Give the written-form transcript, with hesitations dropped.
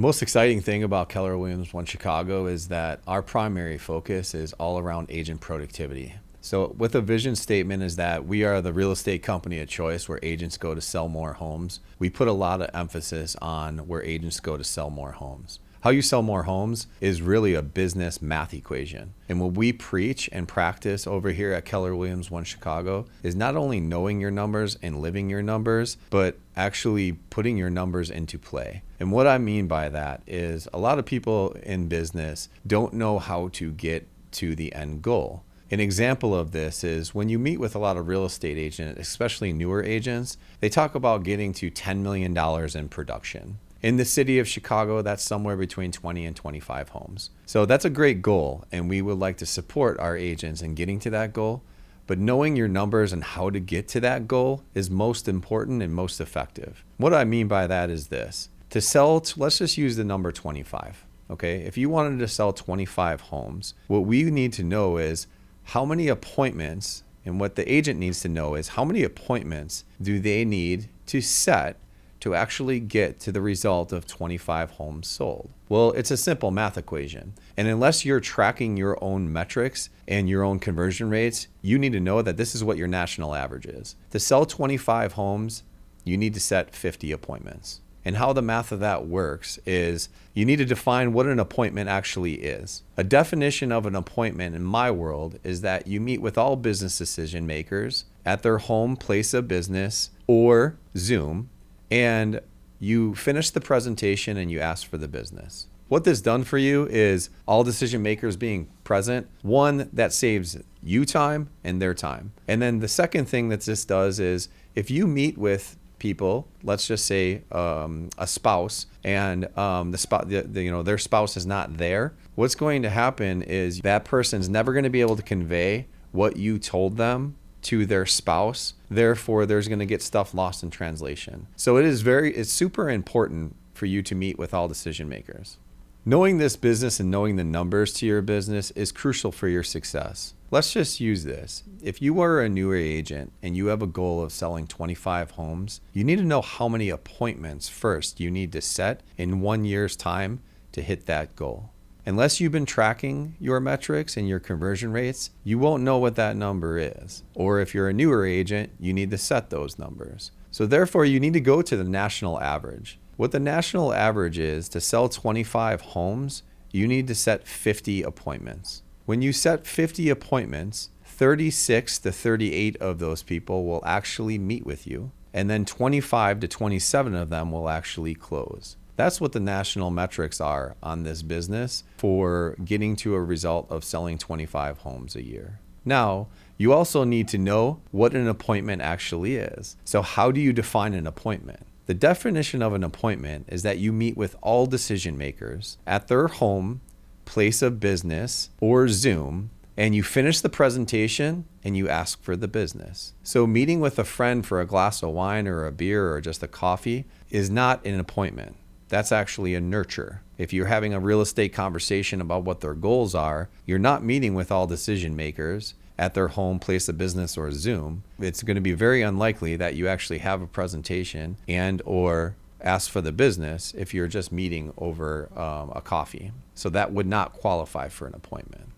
Most exciting thing about Keller Williams One Chicago is that our primary focus is all around agent productivity. So with a vision statement is that we are the real estate company of choice where agents go to sell more homes. We put a lot of emphasis on where agents go to sell more homes. How you sell more homes is really a business math equation. And what we preach and practice over here at Keller Williams One Chicago is not only knowing your numbers and living your numbers, but actually putting your numbers into play. And what I mean by that is a lot of people in business don't know how to get to the end goal. An example of this is when you meet with a lot of real estate agents, especially newer agents, they talk about getting to $10 million in production. In the city of Chicago, that's somewhere between 20 and 25 homes. So that's a great goal, and we would like to support our agents in getting to that goal. But knowing your numbers and how to get to that goal is most important and most effective. What I mean by that is this. To sell, let's just use the number 25. Okay, if you wanted to sell 25 homes, what we need to know is how many appointments, and what the agent needs to know is how many appointments do they need to set to actually get to the result of 25 homes sold? Well, it's a simple math equation. And unless you're tracking your own metrics and your own conversion rates, you need to know that this is what your national average is. To sell 25 homes, you need to set 50 appointments. And how the math of that works is you need to define what an appointment actually is. A definition of an appointment in my world is that you meet with all business decision makers at their home, place of business, or Zoom, and you finish the presentation and you ask for the business. What this done for you is all decision makers being present. One, that saves you time and their time. And then the second thing that this does is if you meet with people, let's just say a spouse, and their spouse is not there, what's going to happen is that person's never going to be able to convey what you told them to their spouse. Therefore, there's going to get stuff lost in translation. So it's super important for you to meet with all decision makers. Knowing this business and knowing the numbers to your business is crucial for your success. Let's just use this. If you are a newer agent and you have a goal of selling 25 homes, you need to know how many appointments first you need to set in 1 year's time to hit that goal. Unless you've been tracking your metrics and your conversion rates, you won't know what that number is. Or if you're a newer agent, you need to set those numbers. So therefore, you need to go to the national average. What the national average is to sell 25 homes, you need to set 50 appointments. When you set 50 appointments, 36 to 38 of those people will actually meet with you, and then 25 to 27 of them will actually close. That's what the national metrics are on this business for getting to a result of selling 25 homes a year. Now, you also need to know what an appointment actually is. So how do you define an appointment? The definition of an appointment is that you meet with all decision makers at their home, place of business, or Zoom, and you finish the presentation and you ask for the business. So meeting with a friend for a glass of wine or a beer or just a coffee is not an appointment. That's actually a nurture. If you're having a real estate conversation about what their goals are, you're not meeting with all decision makers at their home, place of business, or Zoom. It's going to be very unlikely that you actually have a presentation and or ask for the business if you're just meeting over a coffee. So that would not qualify for an appointment.